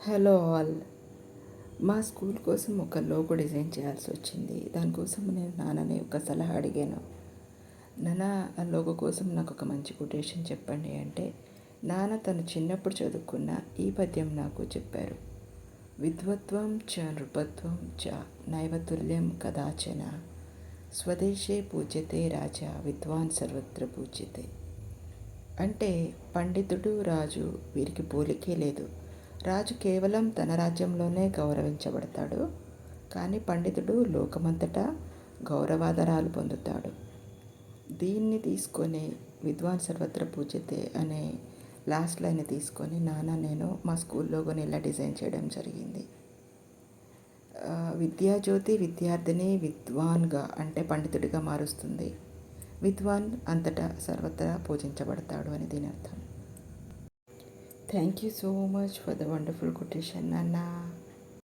Hello all. మా school కోసం ఒక లోగో డిజైన్ చేయాల్సి వచ్చింది. దానికోసం నేను నాన్నని ఒక సలహా అడిగాను. నాన్న, ఆ లోగో కోసం నాకు ఒక మంచి కొటేషన్ చెప్పండి అంటే, నాన్న తను చిన్నప్పుడు చదువుకున్న ఈ పద్యం నాకు చెప్పారు. విద్వత్వం చ నృపత్వం చ నైవతుల్యం కదాచన స్వదేశే పూజ్యతే రాజా విద్వాన్ సర్వత్ర పూజ్యతే. అంటే పండితుడు, రాజు వీరికి పోలికే లేదు. రాజు కేవలం తన రాజ్యంలోనే గౌరవించబడతాడు, కానీ పండితుడు లోకమంతటా గౌరవాదరాలు పొందుతాడు. దీన్ని తీసుకొని విద్వాన్ సర్వత్ర పూజ్యతే అనే లాస్ట్ లైన్ తీసుకొని నాన్న నేను మా స్కూల్లోని ఇలా డిజైన్ చేయడం జరిగింది. విద్యాజ్యోతి విద్యార్థిని విద్వాన్గా అంటే పండితుడిగా మారుస్తుంది. విద్వాన్ అంతటా సర్వత్రా పూజించబడతాడు అని దీని అర్థం. Thank you so much for the wonderful quotation నాన్న.